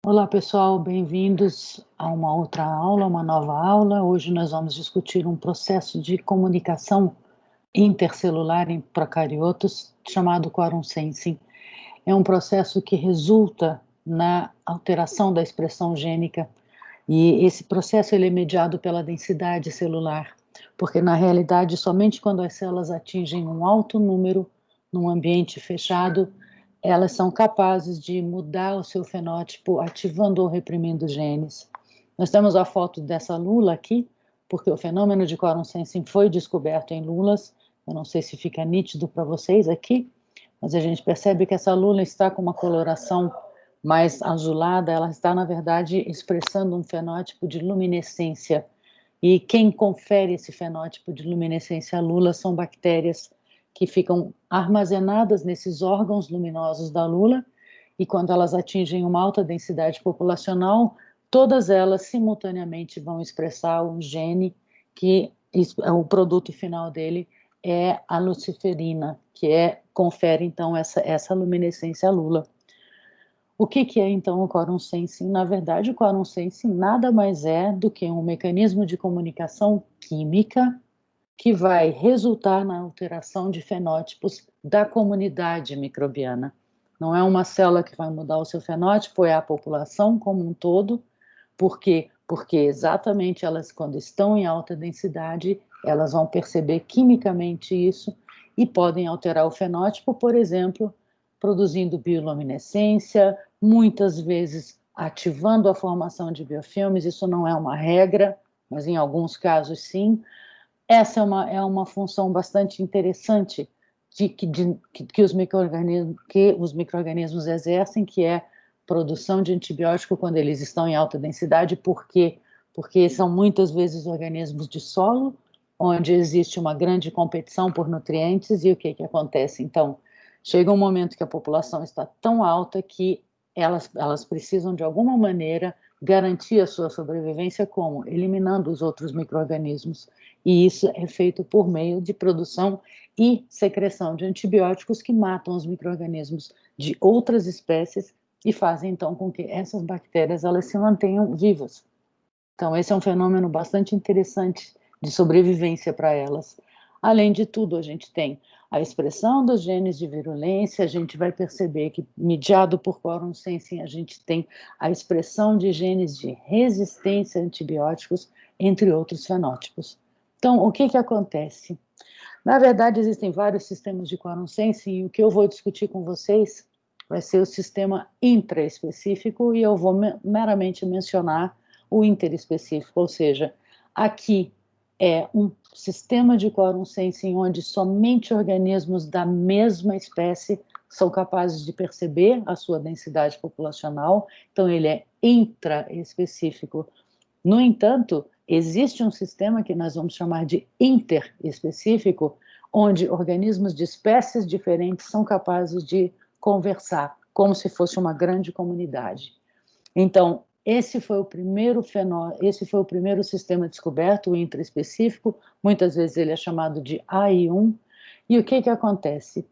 Olá, pessoal, bem-vindos a uma outra aula, uma nova aula. Hoje nós vamos discutir um processo de comunicação intercelular em procariotos chamado quorum sensing. É um processo que resulta na alteração da expressão gênica e esse processo ele é mediado pela densidade celular, porque na realidade somente quando as células atingem um alto número num ambiente fechado elas são capazes de mudar o seu fenótipo ativando ou reprimindo genes. Nós temos a foto dessa lula aqui, porque o fenômeno de quorum sensing foi descoberto em lulas. Eu não sei se fica nítido para vocês aqui, mas a gente percebe que essa lula está com uma coloração mais azulada, ela está, na verdade, expressando um fenótipo de luminescência. E quem confere esse fenótipo de luminescência à lula são bactérias que ficam armazenadas nesses órgãos luminosos da lula, e quando elas atingem uma alta densidade populacional, todas elas simultaneamente vão expressar um gene que o produto final dele é a luciferina, confere então essa luminescência à lula. O que é então o quorum sensing? Na verdade, o quorum sensing nada mais é do que um mecanismo de comunicação química que vai resultar na alteração de fenótipos da comunidade microbiana. Não é uma célula que vai mudar o seu fenótipo, é a população como um todo. Por quê? Porque exatamente elas, quando estão em alta densidade, elas vão perceber quimicamente isso e podem alterar o fenótipo, por exemplo, produzindo bioluminescência, muitas vezes ativando a formação de biofilmes. Isso não é uma regra, mas em alguns casos sim. Essa é uma função bastante interessante que os micro-organismos exercem, que é produção de antibiótico quando eles estão em alta densidade. Por quê? Porque são muitas vezes organismos de solo, onde existe uma grande competição por nutrientes, e o que acontece? Então, chega um momento que a população está tão alta que elas precisam, de alguma maneira, garantir a sua sobrevivência, como? Eliminando os outros micro-organismos. E isso é feito por meio de produção e secreção de antibióticos que matam os micro-organismos de outras espécies e fazem então com que essas bactérias elas se mantenham vivas. Então esse é um fenômeno bastante interessante de sobrevivência para elas. Além de tudo, a gente tem a expressão dos genes de virulência. A gente vai perceber que, mediado por quorum sensing, a gente tem a expressão de genes de resistência a antibióticos, entre outros fenótipos. Então, o que acontece? Na verdade, existem vários sistemas de quorum sensing, e o que eu vou discutir com vocês vai ser o sistema intraespecífico, e eu vou meramente mencionar o interespecífico, ou seja, aqui é um sistema de quorum sensing onde somente organismos da mesma espécie são capazes de perceber a sua densidade populacional, então ele é intraespecífico. No entanto, existe um sistema que nós vamos chamar de interespecífico, onde organismos de espécies diferentes são capazes de conversar, como se fosse uma grande comunidade. Então, esse foi o primeiro sistema descoberto, o intraespecífico. Muitas vezes ele é chamado de AI1. E o que acontece?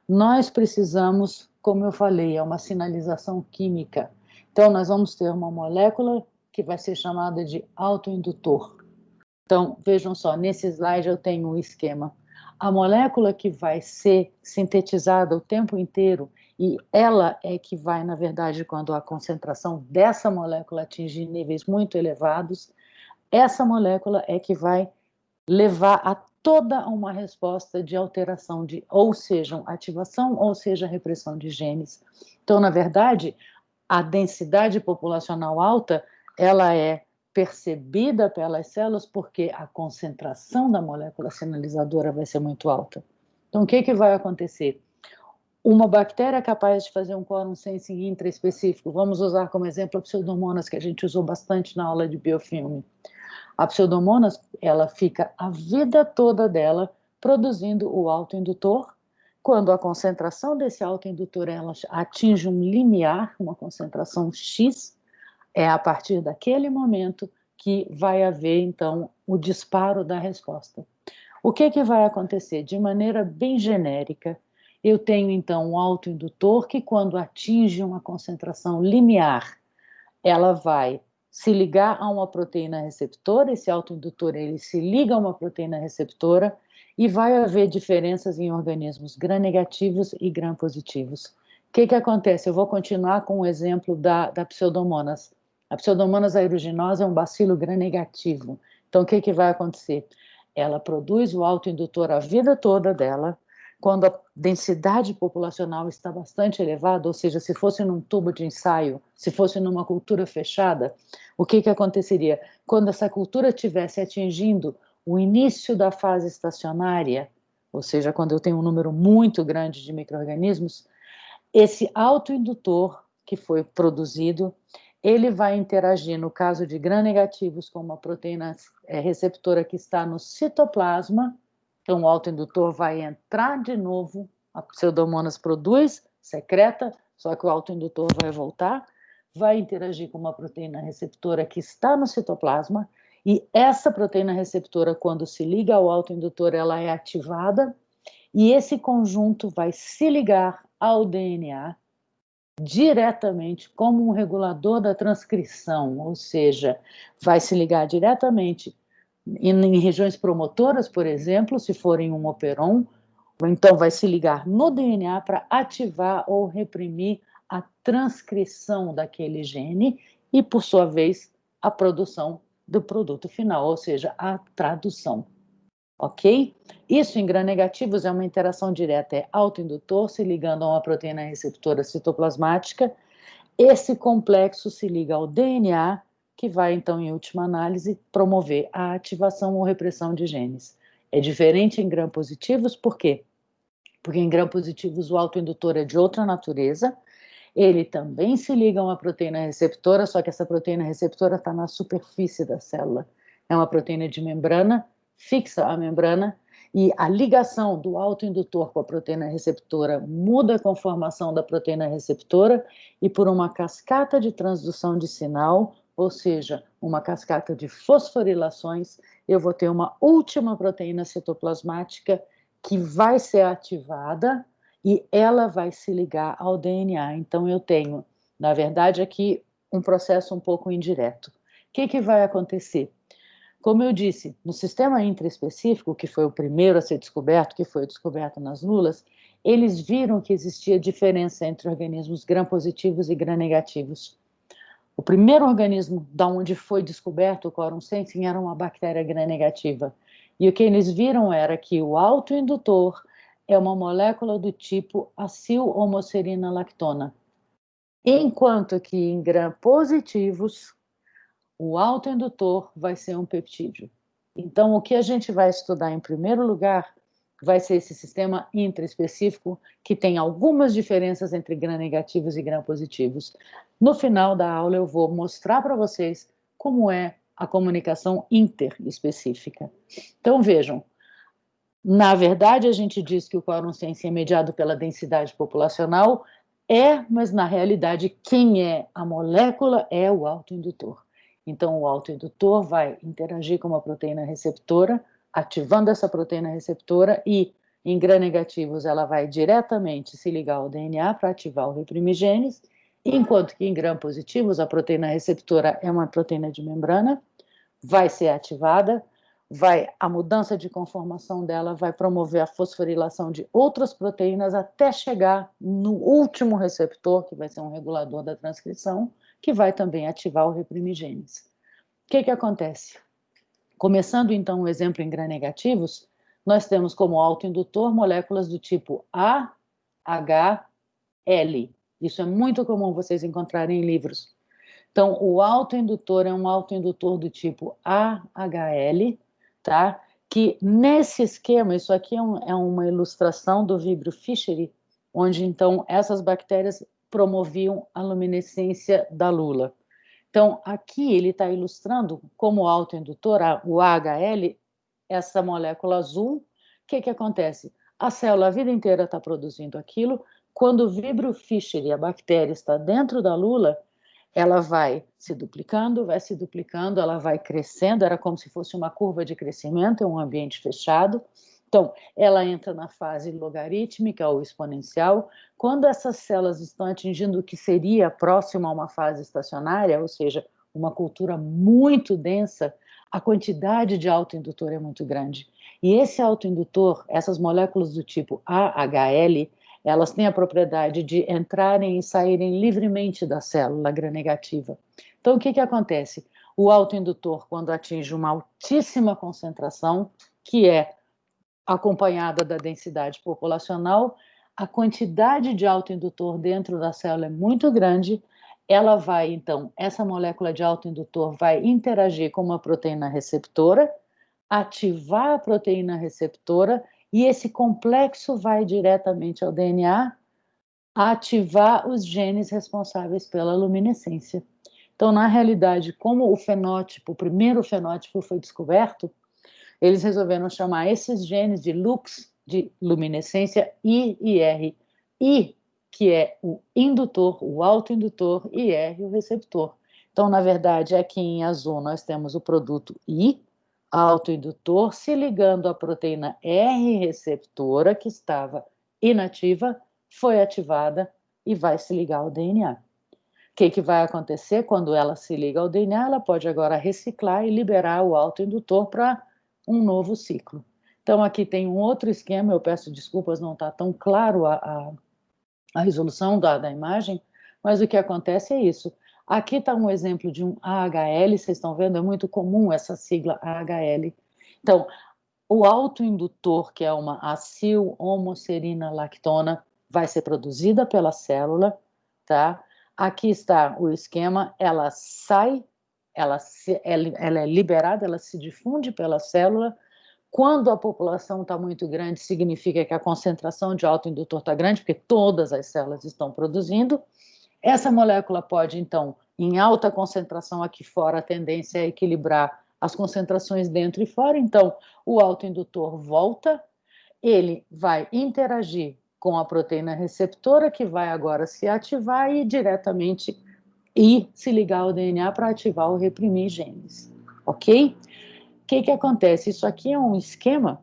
Nós precisamos, como eu falei, é uma sinalização química. Então, nós vamos ter uma molécula que vai ser chamada de autoindutor. Então, vejam só, nesse slide eu tenho um esquema. A molécula que vai ser sintetizada o tempo inteiro, e ela é que vai, na verdade, quando a concentração dessa molécula atingir níveis muito elevados, essa molécula é que vai levar a toda uma resposta de alteração de, ou seja, ativação, ou seja, repressão de genes. Então, na verdade, a densidade populacional alta, ela é percebida pelas células porque a concentração da molécula sinalizadora vai ser muito alta. Então, o que vai acontecer? Uma bactéria capaz de fazer um quorum sensing intraespecífico, vamos usar como exemplo a Pseudomonas, que a gente usou bastante na aula de biofilme. A Pseudomonas, ela fica a vida toda dela produzindo o autoindutor. Quando a concentração desse autoindutor ela atinge um limiar, uma concentração X, é a partir daquele momento que vai haver, então, o disparo da resposta. O que vai acontecer? De maneira bem genérica, eu tenho, então, um autoindutor que, quando atinge uma concentração limiar, ela vai se ligar a uma proteína receptora, esse autoindutor ele se liga a uma proteína receptora e vai haver diferenças em organismos gram-negativos e gram-positivos. O que acontece? Eu vou continuar com o exemplo da Pseudomonas. A Pseudomonas aeruginosa é um bacilo gram-negativo. Então, o que vai acontecer? Ela produz o autoindutor a vida toda dela. Quando a densidade populacional está bastante elevada, ou seja, se fosse num tubo de ensaio, se fosse numa cultura fechada, o que aconteceria? Quando essa cultura estivesse atingindo o início da fase estacionária, ou seja, quando eu tenho um número muito grande de micro-organismos, esse autoindutor que foi produzido, ele vai interagir, no caso de gram-negativos, com uma proteína receptora que está no citoplasma. Então, o autoindutor vai entrar de novo, a Pseudomonas produz, secreta, só que o autoindutor vai voltar, vai interagir com uma proteína receptora que está no citoplasma, e essa proteína receptora, quando se liga ao autoindutor, ela é ativada, e esse conjunto vai se ligar ao DNA diretamente como um regulador da transcrição, ou seja, vai se ligar diretamente em regiões promotoras, por exemplo, se forem um operon, ou então vai se ligar no DNA para ativar ou reprimir a transcrição daquele gene e, por sua vez, a produção do produto final, ou seja, a tradução. Ok? Isso em gram-negativos é uma interação direta, é autoindutor se ligando a uma proteína receptora citoplasmática. Esse complexo se liga ao DNA, que vai, então, em última análise, promover a ativação ou repressão de genes. É diferente em gram-positivos, por quê? Porque em gram-positivos o autoindutor é de outra natureza, ele também se liga a uma proteína receptora, só que essa proteína receptora está na superfície da célula. É uma proteína de membrana, fixa a membrana, e a ligação do autoindutor com a proteína receptora muda a conformação da proteína receptora e por uma cascata de transdução de sinal, ou seja, uma cascata de fosforilações, eu vou ter uma última proteína citoplasmática que vai ser ativada e ela vai se ligar ao DNA. Então eu tenho, na verdade, aqui um processo um pouco indireto. O que vai acontecer? Como eu disse, no sistema intraespecífico, que foi o primeiro a ser descoberto, que foi descoberto nas lulas, eles viram que existia diferença entre organismos gram-positivos e gram-negativos. O primeiro organismo da onde foi descoberto o quorum sensing era uma bactéria gram-negativa. E o que eles viram era que o autoindutor é uma molécula do tipo acil-homoserina lactona, enquanto que em gram-positivos o autoindutor vai ser um peptídeo. Então, o que a gente vai estudar em primeiro lugar vai ser esse sistema intraespecífico que tem algumas diferenças entre gram-negativos e gram-positivos. No final da aula eu vou mostrar para vocês como é a comunicação interespecífica. Então, vejam, na verdade a gente diz que o quorum sensing é mediado pela densidade populacional, mas na realidade quem é a molécula é o autoindutor. Então, o autoindutor vai interagir com uma proteína receptora, ativando essa proteína receptora e, em gram-negativos, ela vai diretamente se ligar ao DNA para ativar o reprimigenes, enquanto que em gram-positivos, a proteína receptora é uma proteína de membrana, vai ser ativada, a mudança de conformação dela vai promover a fosforilação de outras proteínas até chegar no último receptor, que vai ser um regulador da transcrição, que vai também ativar o reprimigenes. O que acontece? Começando então o exemplo em gram-negativos, nós temos como autoindutor moléculas do tipo AHL. Isso é muito comum vocês encontrarem em livros. Então, o autoindutor é um autoindutor do tipo AHL, tá? Que nesse esquema, isso aqui é uma ilustração do Vibrio fischeri, onde então essas bactérias promoviam a luminescência da lula. Então, aqui ele está ilustrando como autoindutor, o AHL, essa molécula azul. O que acontece? A célula a vida inteira está produzindo aquilo. Quando o Vibrio fischeri, a bactéria, está dentro da lula, ela vai se duplicando, ela vai crescendo, era como se fosse uma curva de crescimento em um ambiente fechado. Então, ela entra na fase logarítmica ou exponencial. Quando essas células estão atingindo o que seria próximo a uma fase estacionária, ou seja, uma cultura muito densa, a quantidade de autoindutor é muito grande. E esse autoindutor, essas moléculas do tipo AHL, elas têm a propriedade de entrarem e saírem livremente da célula gram-negativa. Então, o que acontece? O autoindutor, quando atinge uma altíssima concentração, que é acompanhada da densidade populacional, a quantidade de autoindutor dentro da célula é muito grande, ela vai, então, essa molécula de autoindutor vai interagir com uma proteína receptora, ativar a proteína receptora, e esse complexo vai diretamente ao DNA, ativar os genes responsáveis pela luminescência. Então, na realidade, como o fenótipo, o primeiro fenótipo foi descoberto, eles resolveram chamar esses genes de lux, de luminescência, I e R. I, que é o indutor, o autoindutor, e R, o receptor. Então, na verdade, aqui em azul nós temos o produto I, autoindutor, se ligando à proteína R receptora, que estava inativa, foi ativada e vai se ligar ao DNA. O que vai acontecer quando ela se liga ao DNA? Ela pode agora reciclar e liberar o autoindutor para um novo ciclo. Então, aqui tem um outro esquema, eu peço desculpas, não está tão claro a resolução da imagem, mas o que acontece é isso. Aqui está um exemplo de um AHL, vocês estão vendo, é muito comum essa sigla AHL. Então, o autoindutor, que é uma acil-homoserina lactona, vai ser produzida pela célula, tá? Aqui está o esquema, ela sai, ela é liberada, ela se difunde pela célula. Quando a população está muito grande, significa que a concentração de autoindutor está grande, porque todas as células estão produzindo. Essa molécula pode, então, em alta concentração aqui fora, a tendência é equilibrar as concentrações dentro e fora. Então, o autoindutor volta, ele vai interagir com a proteína receptora, que vai agora se ativar e diretamente ir se ligar ao DNA para ativar ou reprimir genes, ok? O que acontece? Isso aqui é um esquema,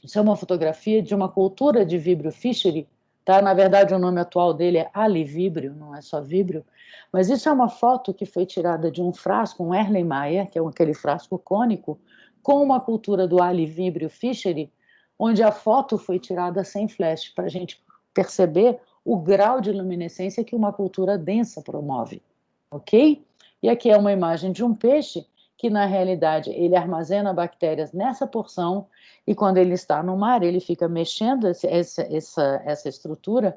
isso é uma fotografia de uma cultura de Vibrio fischeri, tá? Na verdade, o nome atual dele é alivibrio, não é só vibrio, mas isso é uma foto que foi tirada de um frasco, um Erlenmeyer, que é aquele frasco cônico, com uma cultura do alivibrio fischeri, onde a foto foi tirada sem flash, para a gente perceber o grau de luminescência que uma cultura densa promove, ok? E aqui é uma imagem de um peixe que, na realidade, ele armazena bactérias nessa porção e, quando ele está no mar, ele fica mexendo essa estrutura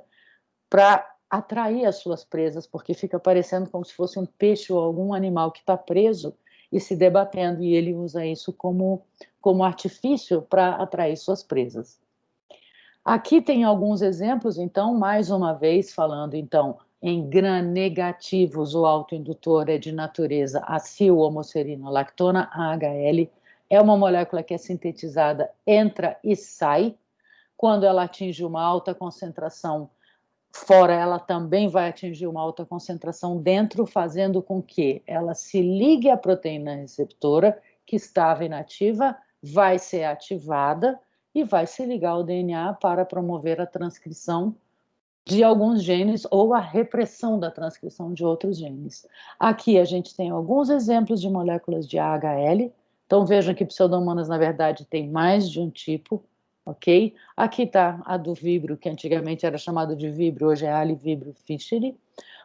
para atrair as suas presas, porque fica parecendo como se fosse um peixe ou algum animal que está preso e se debatendo, e ele usa isso como artifício para atrair suas presas. Aqui tem alguns exemplos, então, mais uma vez, falando, então, em gram-negativos, o autoindutor é de natureza acil-homoserina-lactona, AHL, é uma molécula que é sintetizada, entra e sai. Quando ela atinge uma alta concentração fora, ela também vai atingir uma alta concentração dentro, fazendo com que ela se ligue à proteína receptora, que estava inativa, vai ser ativada e vai se ligar ao DNA para promover a transcrição de alguns genes ou a repressão da transcrição de outros genes. Aqui a gente tem alguns exemplos de moléculas de AHL, então vejam que Pseudomonas, na verdade, tem mais de um tipo, ok? Aqui está a do vibrio, que antigamente era chamado de vibrio, hoje é Alivibrio fischeri,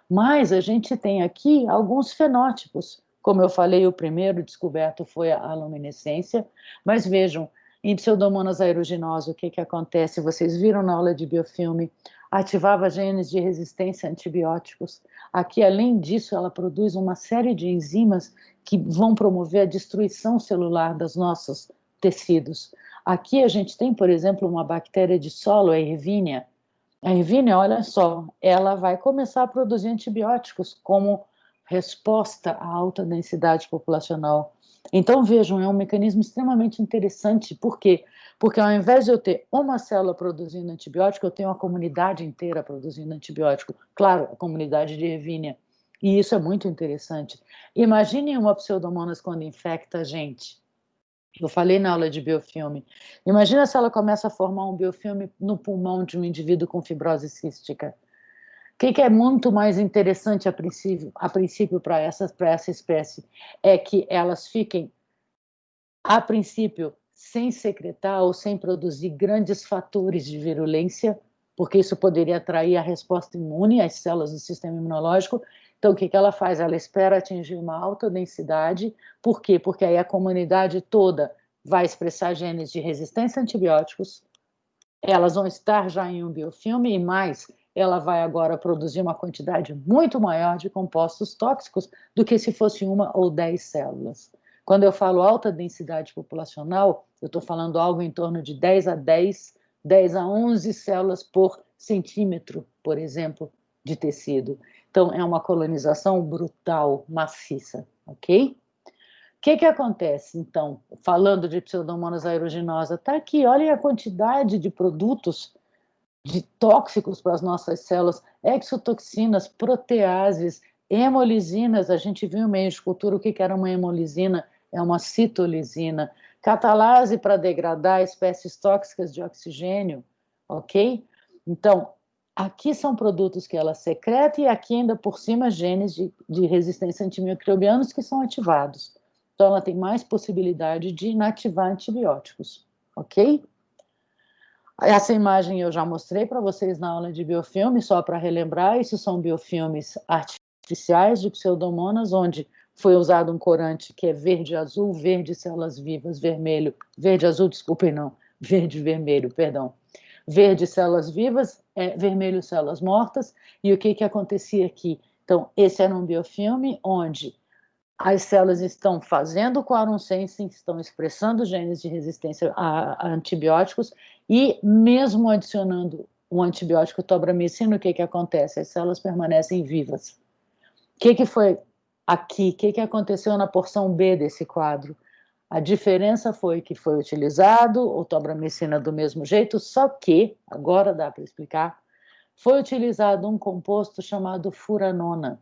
mas a gente tem aqui alguns fenótipos. Como eu falei, o primeiro descoberto foi a luminescência, mas vejam, em Pseudomonas aeruginosa, o que acontece? Vocês viram na aula de biofilme, ativava genes de resistência a antibióticos. Aqui, além disso, ela produz uma série de enzimas que vão promover a destruição celular dos nossos tecidos. Aqui a gente tem, por exemplo, uma bactéria de solo, a Ervínia. A Ervínia, olha só, ela vai começar a produzir antibióticos como resposta à alta densidade populacional. Então, vejam, é um mecanismo extremamente interessante. Por quê? Porque ao invés de eu ter uma célula produzindo antibiótico, eu tenho uma comunidade inteira produzindo antibiótico. Claro, a comunidade de Ervínia. E isso é muito interessante. Imaginem uma Pseudomonas quando infecta a gente. Eu falei na aula de biofilme. Imagina se ela começa a formar um biofilme no pulmão de um indivíduo com fibrose cística. O que é muito mais interessante a princípio para essa espécie? É que elas fiquem, a princípio, sem secretar ou sem produzir grandes fatores de virulência, porque isso poderia atrair a resposta imune às células do sistema imunológico. Então, o que ela faz? Ela espera atingir uma alta densidade. Por quê? Porque aí a comunidade toda vai expressar genes de resistência a antibióticos, elas vão estar já em um biofilme e mais, ela vai agora produzir uma quantidade muito maior de compostos tóxicos do que se fosse 1 ou 10 células. Quando eu falo alta densidade populacional, eu estou falando algo em torno de 10 a 11 células por centímetro, por exemplo, de tecido. Então, é uma colonização brutal, maciça, ok? O que acontece, então, falando de Pseudomonas aeruginosa? Está aqui, olhem a quantidade de produtos de tóxicos para as nossas células, exotoxinas, proteases, hemolisinas. A gente viu em meio de cultura o que era uma hemolisina, é uma citolisina. Catalase para degradar espécies tóxicas de oxigênio, ok? Então, aqui são produtos que ela secreta e aqui ainda por cima genes de resistência a antimicrobianos que são ativados. Então, ela tem mais possibilidade de inativar antibióticos, ok? Essa imagem eu já mostrei para vocês na aula de biofilme, só para relembrar, isso são biofilmes artificiais de pseudomonas, onde foi usado um corante que é verde-azul, verde células vivas, vermelho, verde-azul, desculpem, não, verde-vermelho, perdão. Verde células vivas, vermelho células mortas, e o que acontecia aqui? Então, esse era um biofilme onde as células estão fazendo quorum sensing, estão expressando genes de resistência a antibióticos e mesmo adicionando o antibiótico tobramicina, o que acontece? As células permanecem vivas. O que foi aqui? O que aconteceu na porção B desse quadro? A diferença foi que foi utilizado o tobramicina do mesmo jeito, só que, agora dá para explicar, foi utilizado um composto chamado furanona.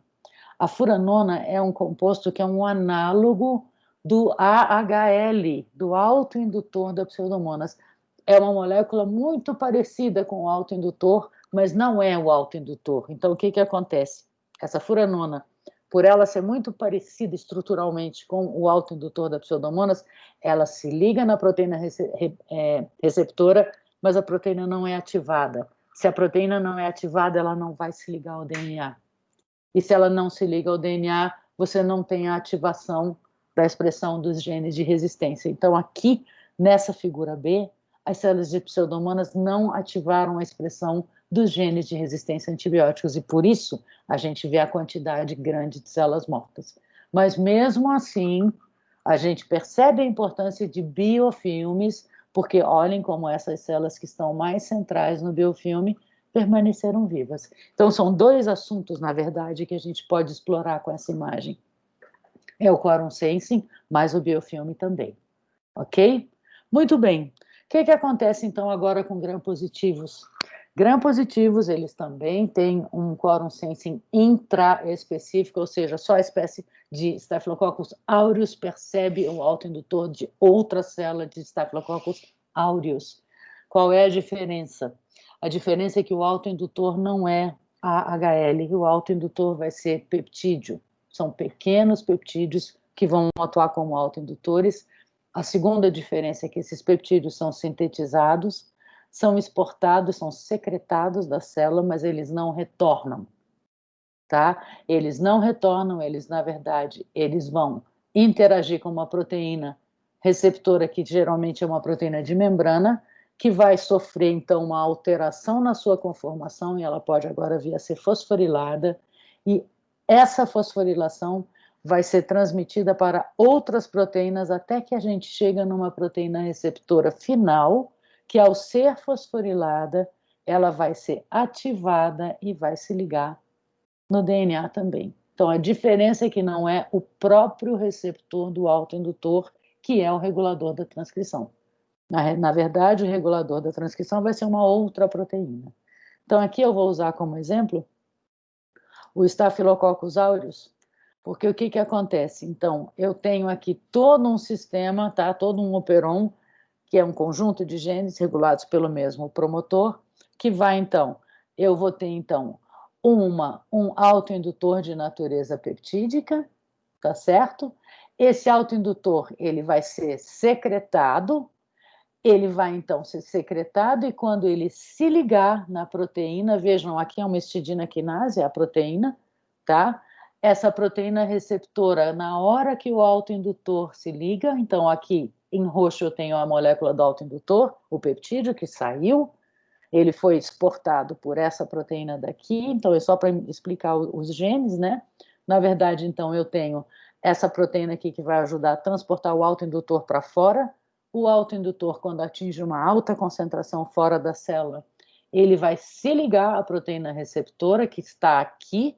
A furanona é um composto que é um análogo do AHL, do autoindutor da Pseudomonas. É uma molécula muito parecida com o autoindutor, mas não é o autoindutor. Então, o que acontece? Essa furanona, por ela ser muito parecida estruturalmente com o autoindutor da Pseudomonas, ela se liga na proteína receptora, mas a proteína não é ativada. Se a proteína não é ativada, ela não vai se ligar ao DNA. E se ela não se liga ao DNA, você não tem a ativação da expressão dos genes de resistência. Então, aqui, nessa figura B, as células de Pseudomonas não ativaram a expressão dos genes de resistência a antibióticos, e por isso a gente vê a quantidade grande de células mortas. Mas, mesmo assim, a gente percebe a importância de biofilmes, porque olhem como essas células que estão mais centrais no biofilme permaneceram vivas. Então, são dois assuntos, na verdade, que a gente pode explorar com essa imagem. É o quorum sensing, mas o biofilme também. Ok? Muito bem. O que acontece, então, agora com gram-positivos? Gram-positivos, eles também têm um quorum sensing intraespecífico, ou seja, só a espécie de Staphylococcus aureus percebe o autoindutor de outra célula de Staphylococcus aureus. Qual é a diferença? A diferença é que o autoindutor não é AHL, o autoindutor vai ser peptídeo. São pequenos peptídeos que vão atuar como autoindutores. A segunda diferença é que esses peptídeos são sintetizados, são exportados, são secretados da célula, mas eles não retornam, tá? Eles não retornam, eles, na verdade, eles vão interagir com uma proteína receptora, que geralmente é uma proteína de membrana, que vai sofrer, então, uma alteração na sua conformação, e ela pode agora vir a ser fosforilada, e essa fosforilação vai ser transmitida para outras proteínas até que a gente chega numa proteína receptora final, que ao ser fosforilada, ela vai ser ativada e vai se ligar no DNA também. Então, a diferença é que não é o próprio receptor do autoindutor que é o regulador da transcrição. Na verdade, o regulador da transcrição vai ser uma outra proteína. Então, aqui eu vou usar como exemplo o Staphylococcus aureus, Porque o que que acontece? Então, eu tenho aqui todo um sistema, tá? Todo um operon, que é um conjunto de genes regulados pelo mesmo promotor, que vai então, eu vou ter então um autoindutor de natureza peptídica, tá certo? Esse autoindutor, ele vai ser secretado, ele vai então ser secretado e quando ele se ligar na proteína, vejam, aqui é uma histidina quinase, é a proteína, tá? Essa proteína receptora, na hora que o autoindutor se liga, então aqui em roxo eu tenho a molécula do autoindutor, o peptídeo que saiu, ele foi exportado por essa proteína daqui, então é só para explicar os genes, né? Na verdade, então, eu tenho essa proteína aqui que vai ajudar a transportar o autoindutor para fora. O autoindutor, quando atinge uma alta concentração fora da célula, ele vai se ligar à proteína receptora que está aqui,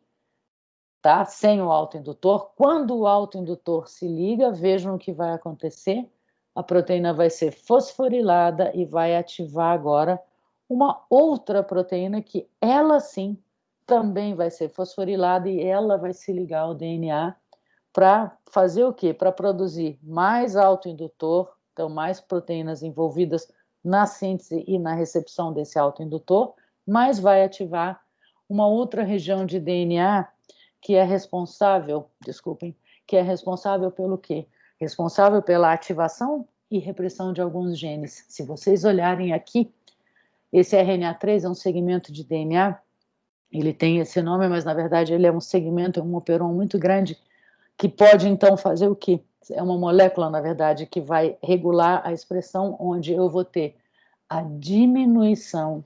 tá? Sem o autoindutor. Quando o autoindutor se liga, vejam o que vai acontecer. A proteína vai ser fosforilada e vai ativar agora uma outra proteína que ela sim também vai ser fosforilada e ela vai se ligar ao DNA para fazer o quê? Para produzir mais autoindutor, então mais proteínas envolvidas na síntese e na recepção desse autoindutor, mas vai ativar uma outra região de DNA que é responsável, desculpem, que é responsável pelo quê? Responsável pela ativação e repressão de alguns genes. Se vocês olharem aqui, esse RNA3 é um segmento de DNA, ele tem esse nome, mas na verdade ele é um segmento, um operon muito grande, que pode então fazer o quê? É uma molécula, na verdade, que vai regular a expressão onde eu vou ter a diminuição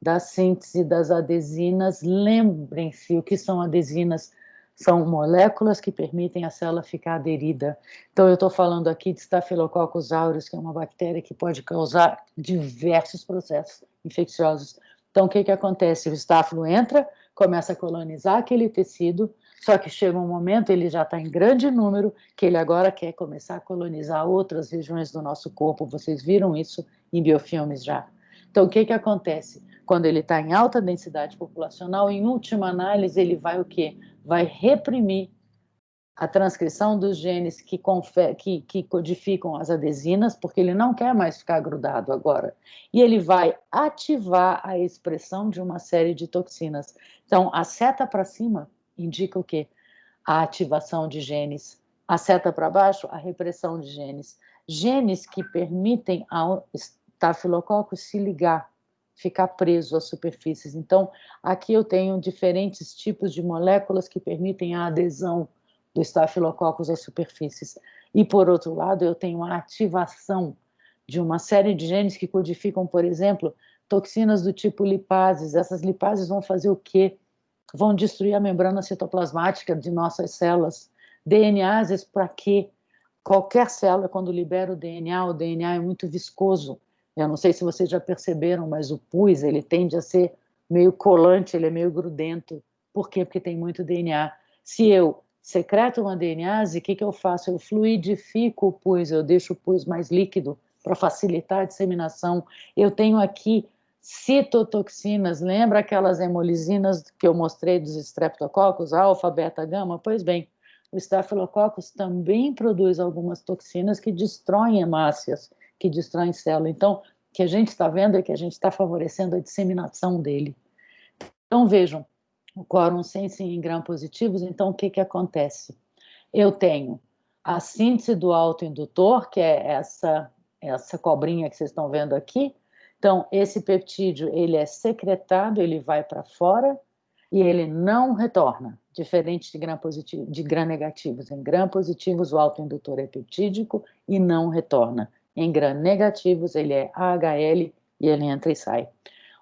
da síntese das adesinas. Lembrem-se o que são adesinas, são moléculas que permitem a célula ficar aderida. Então, eu estou falando aqui de Staphylococcus aureus, que é uma bactéria que pode causar diversos processos infecciosos. Então, o que que acontece? O estáfilo entra, começa a colonizar aquele tecido, só que chega um momento, ele já está em grande número, que ele agora quer começar a colonizar outras regiões do nosso corpo. Vocês viram isso em biofilmes já. Então, o que que acontece? Quando ele está em alta densidade populacional, em última análise, ele vai o quê? Vai reprimir a transcrição dos genes que codificam as adesinas, porque ele não quer mais ficar grudado agora. E ele vai ativar a expressão de uma série de toxinas. Então, a seta para cima indica o quê? A ativação de genes. A seta para baixo, a repressão de genes. Genes que permitem ao estafilococcus se ligar, ficar preso às superfícies. Então, aqui eu tenho diferentes tipos de moléculas que permitem a adesão do estafilococcus às superfícies. E, por outro lado, eu tenho a ativação de uma série de genes que codificam, por exemplo, toxinas do tipo lipases. Essas lipases vão fazer o quê? Vão destruir a membrana citoplasmática de nossas células. DNases, para quê? Qualquer célula, quando libera o DNA é muito viscoso. Eu não sei se vocês já perceberam, mas o pus, ele tende a ser meio colante, ele é meio grudento. Por quê? Porque tem muito DNA. Se eu secreto uma DNase, o que que eu faço? Eu fluidifico o pus, eu deixo o pus mais líquido para facilitar a disseminação. Eu tenho aqui citotoxinas, lembra aquelas hemolisinas que eu mostrei dos streptococcus, alfa, beta, gama? Pois bem, o Staphylococcus também produz algumas toxinas que destroem hemácias, que destroem célula. Então, o que a gente está vendo é que a gente está favorecendo a disseminação dele. Então, vejam, o quórum sensing em gram-positivos, então o que que acontece? Eu tenho a síntese do autoindutor, que é essa cobrinha que vocês estão vendo aqui. Então, esse peptídeo, ele é secretado, ele vai para fora e ele não retorna, diferente de gram-positivo, de gram-negativos. Em gram-positivos, o autoindutor é peptídico e não retorna. Em gram-negativos, ele é AHL e ele entra e sai.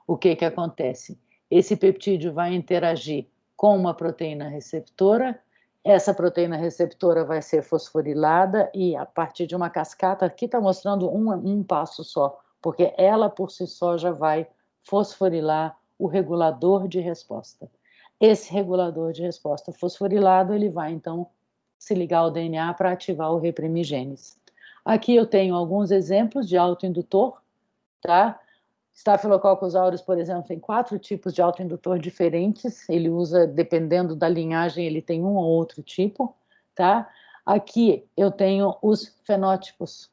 O que que acontece? Esse peptídeo vai interagir com uma proteína receptora, essa proteína receptora vai ser fosforilada e a partir de uma cascata, aqui está mostrando um passo só, porque ela por si só já vai fosforilar o regulador de resposta. Esse regulador de resposta fosforilado, ele vai então se ligar ao DNA para ativar o reprimir genes. Aqui eu tenho alguns exemplos de autoindutor, tá? Staphylococcus aureus, por exemplo, tem 4 tipos de autoindutor diferentes, ele usa, dependendo da linhagem, ele tem um ou outro tipo, tá? Aqui eu tenho os fenótipos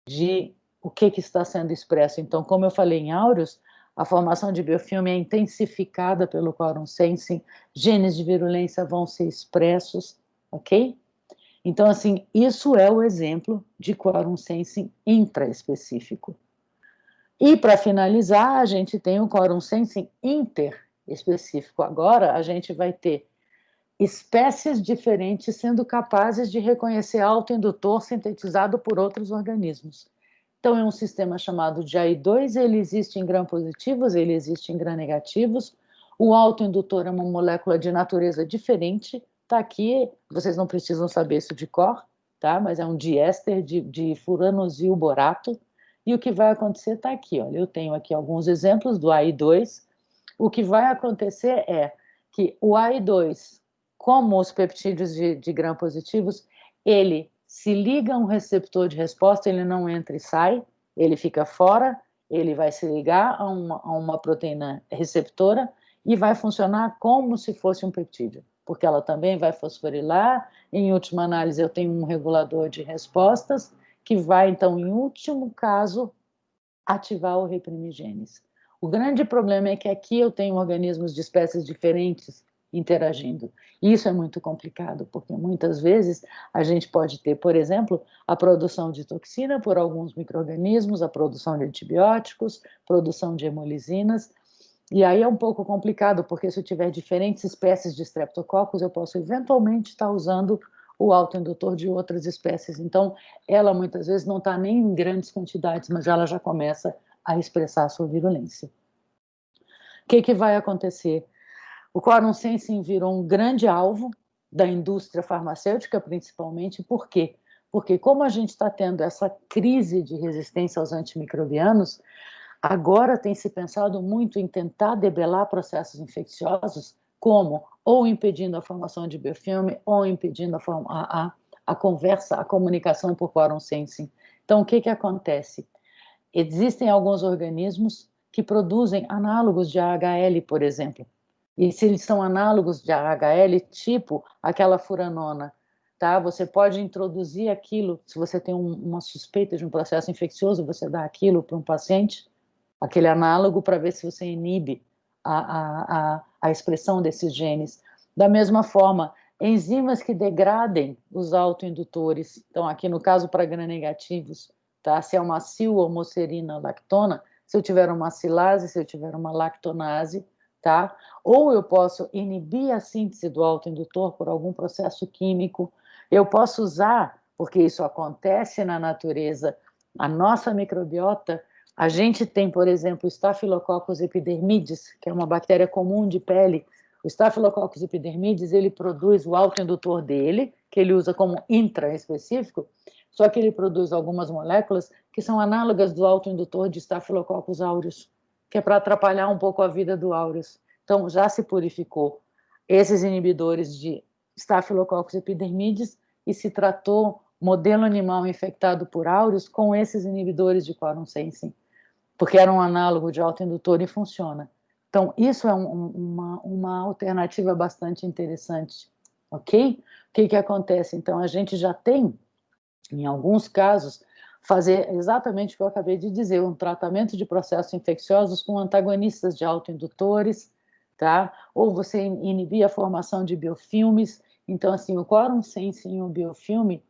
de o que está sendo expresso. Então, como eu falei em aureus, a formação de biofilme é intensificada pelo quorum sensing, genes de virulência vão ser expressos, ok? Então, assim, isso é o exemplo de quorum sensing intraespecífico. E, para finalizar, a gente tem o quorum sensing interespecífico. Agora, a gente vai ter espécies diferentes sendo capazes de reconhecer autoindutor sintetizado por outros organismos. Então, é um sistema chamado de AI2, ele existe em gram-positivos, ele existe em gram-negativos. O autoindutor é uma molécula de natureza diferente, está aqui, vocês não precisam saber isso de cor, tá? Mas é um diéster de furanosil borato, e o que vai acontecer está aqui, olha, eu tenho aqui alguns exemplos do AI2. O que vai acontecer é que o AI2, como os peptídeos de gram-positivos, ele se liga a um receptor de resposta, ele não entra e sai, ele fica fora, ele vai se ligar a uma proteína receptora e vai funcionar como se fosse um peptídeo, porque ela também vai fosforilar. Em última análise, eu tenho um regulador de respostas que vai, então, em último caso, ativar o reprimigenes. O grande problema é que aqui eu tenho organismos de espécies diferentes interagindo. Isso é muito complicado, porque muitas vezes a gente pode ter, por exemplo, a produção de toxina por alguns micro-organismos, a produção de antibióticos, produção de hemolisinas, e aí é um pouco complicado, porque se eu tiver diferentes espécies de streptococcus, eu posso eventualmente estar usando o autoindutor de outras espécies. Então, ela muitas vezes não está nem em grandes quantidades, mas ela já começa a expressar a sua virulência. O que vai acontecer? O quorum sensing virou um grande alvo da indústria farmacêutica, principalmente. Por quê? Porque como a gente está tendo essa crise de resistência aos antimicrobianos, agora tem se pensado muito em tentar debelar processos infecciosos, como ou impedindo a formação de biofilme, ou impedindo a conversa, a comunicação por quorum sensing. Então, o que acontece? Existem alguns organismos que produzem análogos de AHL, por exemplo. E se eles são análogos de AHL, tipo aquela furanona, tá? Você pode introduzir aquilo, se você tem uma suspeita de um processo infeccioso, você dá aquilo para um paciente, aquele análogo, para ver se você inibe a expressão desses genes. Da mesma forma, enzimas que degradem os autoindutores, então aqui no caso para gram-negativos, tá? Se é uma sil-homocerina lactona, se eu tiver uma silase, se eu tiver uma lactonase, tá? Ou eu posso inibir a síntese do autoindutor por algum processo químico, eu posso usar, porque isso acontece na natureza, a nossa microbiota. A gente tem, por exemplo, o Staphylococcus epidermidis, que é uma bactéria comum de pele. O Staphylococcus epidermidis, ele produz o autoindutor dele, que ele usa como intraespecífico, só que ele produz algumas moléculas que são análogas do autoindutor de Staphylococcus aureus, que é para atrapalhar um pouco a vida do aureus. Então, já se purificou esses inibidores de Staphylococcus epidermidis e se tratou modelo animal infectado por aureus com esses inibidores de quorum sensing, porque era um análogo de autoindutor e funciona. Então, isso é uma alternativa bastante interessante, ok? O que acontece? Então, a gente já tem, em alguns casos, fazer exatamente o que eu acabei de dizer, um tratamento de processos infecciosos com antagonistas de autoindutores, tá? Ou você inibir a formação de biofilmes. Então, assim, o quorum sensing e o biofilme,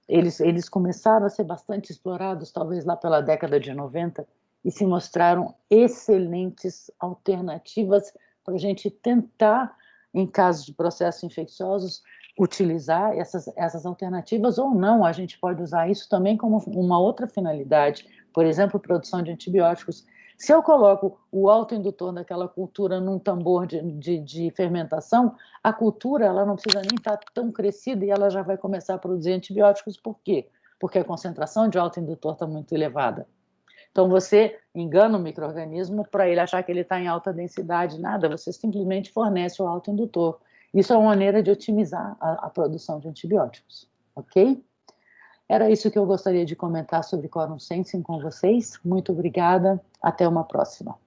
eles começaram a ser bastante explorados, talvez lá pela década de 90, e se mostraram excelentes alternativas para a gente tentar, em casos de processos infecciosos, utilizar essas alternativas ou não. A gente pode usar isso também como uma outra finalidade, por exemplo, produção de antibióticos. Se eu coloco o autoindutor daquela cultura num tambor de fermentação, a cultura ela não precisa nem estar tão crescida e ela já vai começar a produzir antibióticos. Por quê? Porque a concentração de autoindutor está muito elevada. Então, você engana o micro-organismo para ele achar que ele está em alta densidade. Nada, você simplesmente fornece o autoindutor. Isso é uma maneira de otimizar a produção de antibióticos, ok? Era isso que eu gostaria de comentar sobre quorum sensing com vocês. Muito obrigada Até uma próxima.